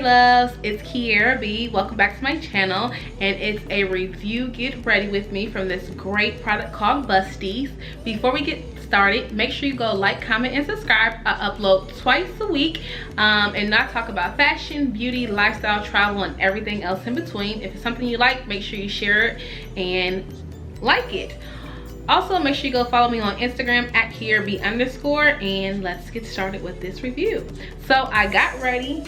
loves, it's Quiara B. Welcome back to my channel, and it's a review get ready with me from this great product called Busties. Before we get started, make sure you go like, comment, and subscribe. I upload twice a week and I talk about fashion, beauty, lifestyle, travel, and everything else in between. If it's something you like, make sure you share it and like it. Also, make sure you go follow me on Instagram at @QuiaraB_, and let's get started with this review. So I got ready,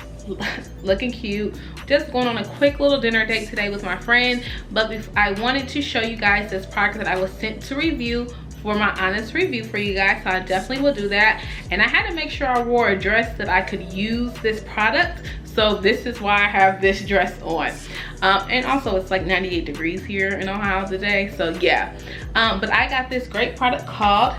looking cute, just going on a quick little dinner date today with my friend. But I wanted to show you guys this product that I was sent to review for my honest review for you guys, so I definitely will do that. And I had to make sure I wore a dress that I could use this product, so this is why I have this dress on. And also it's like 98 degrees here in Ohio today, so yeah. But I got this great product called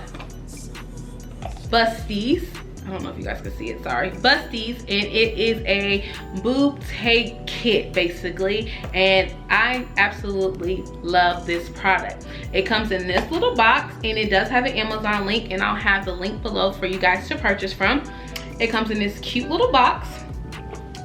Busties. I don't know if you guys can see it, sorry. Busties, and it is a boob tape kit basically, and I absolutely love this product. It comes in this little box, and it does have an Amazon link, and I'll have the link below for you guys to purchase from. It comes in this cute little box.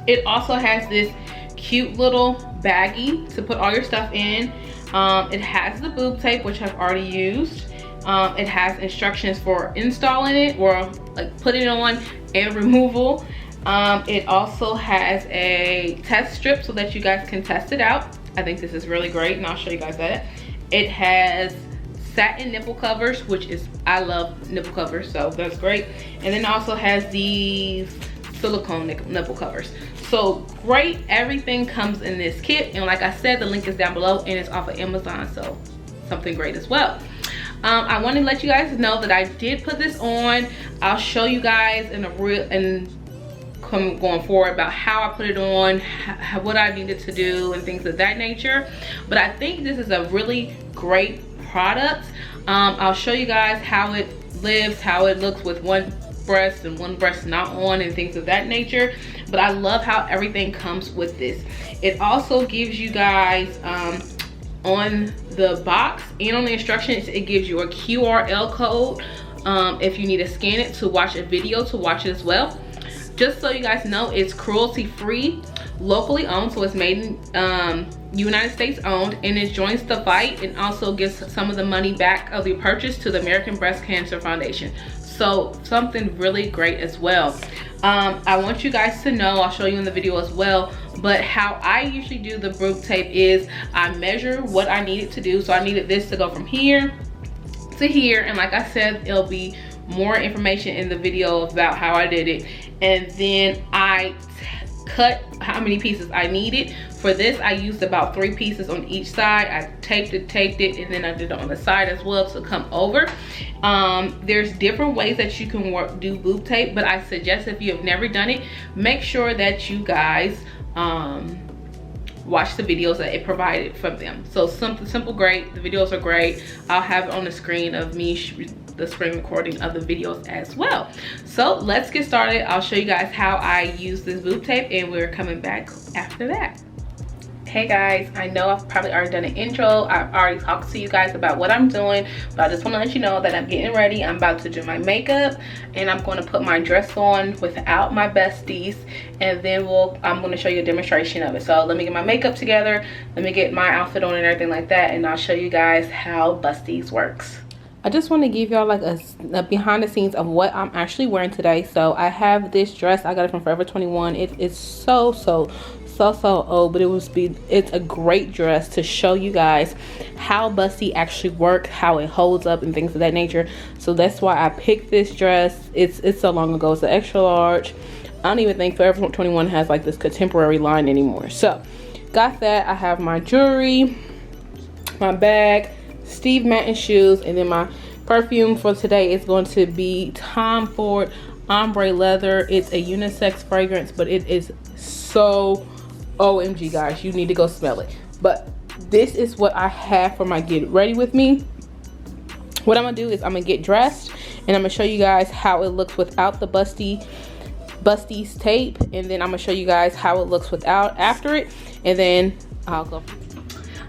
It also has this cute little baggie to put all your stuff in. It has the boob tape, which I've already used. It has instructions for installing it, or like putting it on, and removal. It also has a test strip so that you guys can test it out. I think this is really great, and I'll show you guys that. It has satin nipple covers, which is, I love nipple covers, so that's great. And then it also has these silicone nipple covers. So great, everything comes in this kit, and like I said, the link is down below, and it's off of Amazon, so something great as well. I want to let you guys know that I did put this on. I'll show you guys in a real going forward about how I put it on, what I needed to do, and things of that nature. But I think this is a really great product. I'll show you guys how it lives, how it looks with one breast and one breast not on, and things of that nature. But I love how everything comes with this. It also gives you guys on the box and on the instructions, it gives you a QRL code if you need to scan it to watch a video, to watch it as well. Just so you guys know, it's cruelty free, locally owned, so it's made in United States owned, and it joins the fight and also gives some of the money back of your purchase to the American Breast Cancer Foundation. So something really great as well. I want you guys to know, I'll show you in the video as well, but how I usually do the boob tape is I measure what I need it to do. So I needed this to go from here to here, and like I said, it'll be more information in the video about how I did it. And then I cut how many pieces I needed. For this, I used about 3 pieces on each side. I taped it, and then I did it on the side as well to come over. There's different ways that you can do boob tape, but I suggest if you have never done it, make sure that you guys watch the videos that it provided from them. So something simple, great. The videos are great. I'll have it on the screen of me, the screen recording of the videos as well. So let's get started. I'll show you guys how I use this boob tape, and we're coming back after that. Hey guys, I know I've probably already done an intro. I've already talked to you guys about what I'm doing, but I just want to let you know that I'm getting ready. I'm about to do my makeup, and I'm going to put my dress on without my Busties, and then I'm going to show you a demonstration of it. So let me get my makeup together, let me get my outfit on and everything like that, and I'll show you guys how Busties works. I just want to give y'all like a behind the scenes of what I'm actually wearing today. So I have this dress, I got it from Forever 21. It is so old, but it's a great dress to show you guys how Busty actually works, how it holds up, and things of that nature. So that's why I picked this dress. It's so long ago. It's an extra large. I don't even think Forever 21 has like this contemporary line anymore. So got that. I have my jewelry, my bag, Steve Madden shoes, and then my perfume for today is going to be Tom Ford Ombre Leather. It's a unisex fragrance, but it is so OMG guys, you need to go smell it. But this is what I have for my get ready with me. What I'm gonna do is I'm gonna get dressed, and I'm gonna show you guys how it looks without the Busties tape, and then I'm gonna show you guys how it looks without after it, and then I'll go.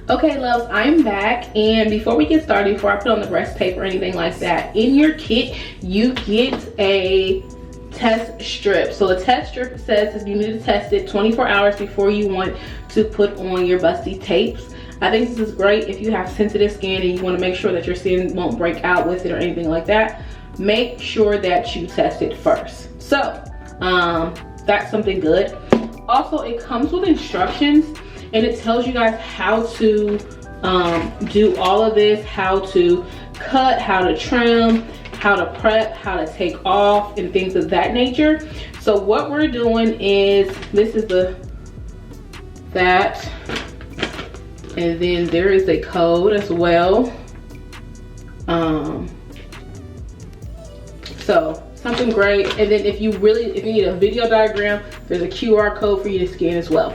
Okay loves, I'm back, and before we get started, before I put on the breast tape or anything like that, in your kit you get a test strip. So the test strip says that you need to test it 24 hours before you want to put on your busty tapes. I think this is great if you have sensitive skin and you want to make sure that your skin won't break out with it or anything like that. Make sure that you test it first. So that's something good. Also, it comes with instructions and it tells you guys how to do all of this, how to cut, how to trim, how to prep, how to take off, and things of that nature. So what we're doing is, this is that, and then there is a code as well. So something great. And then if you need a video diagram, there's a QR code for you to scan as well.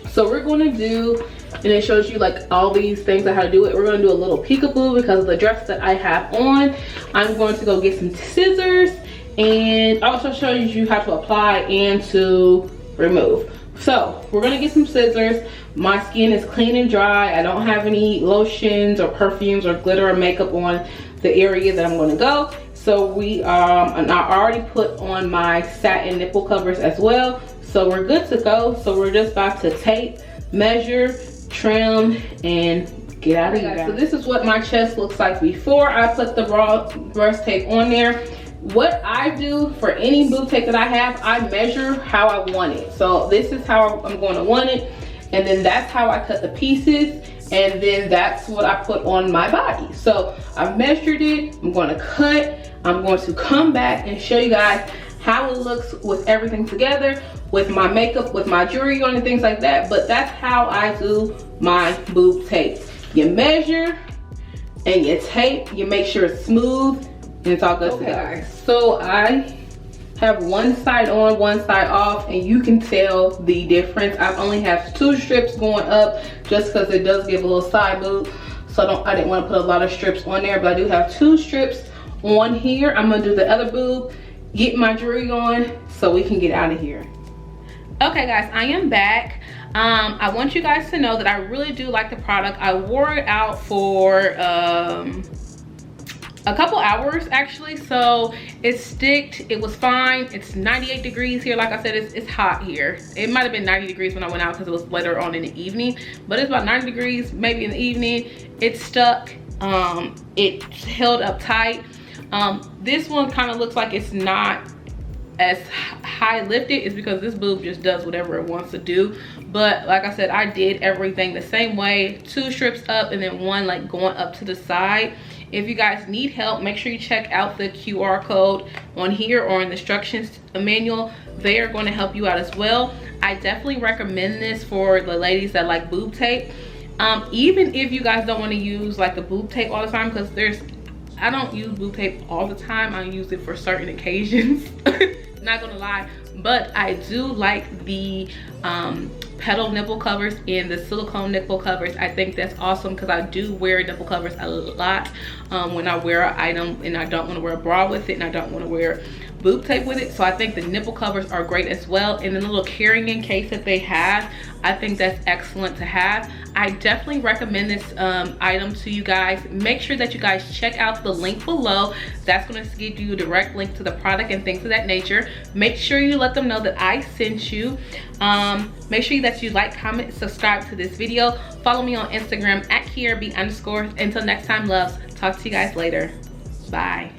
So we're going to do, and it shows you like all these things on how to do it. We're going to do a little peekaboo because of the dress that I have on. I'm going to go get some scissors and also show you how to apply and to remove. So we're going to get some scissors. My skin is clean and dry. I don't have any lotions or perfumes or glitter or makeup on the area that I'm going to go. So and I already put on my satin nipple covers as well. So we're good to go. So we're just about to tape, measure, trim, and get out of here. So this is what my chest looks like before I put the breast tape on there. What I do for any boob tape that I have, I measure how I want it. So this is how I'm going to want it, and then that's how I cut the pieces, and then that's what I put on my body. So I've measured it, I'm going to cut, I'm going to come back and show you guys how it looks with everything together, with my makeup, with my jewelry on and things like that. But that's how I do my boob tape. You measure and you tape, you make sure it's smooth, and it's all good to go. Guys, so I have one side on, one side off, and you can tell the difference. I only have 2 strips going up just because it does give a little side boob. So I didn't want to put a lot of strips on there, but I do have 2 strips on here. I'm gonna do the other boob, get my jewelry on so we can get out of here. Okay guys, I am back. I want you guys to know that I really do like the product. I wore it out for a couple hours actually, so it sticked. It was fine. It's 98 degrees here. Like I said, it's hot here. It might have been 90 degrees when I went out because it was later on in the evening, but it's about 90 degrees maybe in the evening. It stuck. It held up tight. This one kind of looks like it's not as high lifted. Is because this boob just does whatever it wants to do. But like I said, I did everything the same way. 2 strips up and then 1 like going up to the side. If you guys need help, make sure you check out the QR code on here or in the instructions manual. They are going to help you out as well. I definitely recommend this for the ladies that like boob tape. Even if you guys don't want to use like the boob tape all the time, because I don't use boob tape all the time. I use it for certain occasions. Not gonna lie, but I do like the petal nipple covers and the silicone nipple covers. I think that's awesome because I do wear nipple covers a lot when I wear an item and I don't want to wear a bra with it and I don't want to wear boob tape with it. So I think the nipple covers are great as well, and the little carrying case that they have, I think that's excellent to have. I definitely recommend this item to you guys. Make sure that you guys check out the link below. That's going to give you a direct link to the product and things of that nature. Make sure you let them know that I sent you. Make sure that you like, comment, subscribe to this video. Follow me on Instagram at Quiara B_. Until next time, loves. Talk to you guys later. Bye.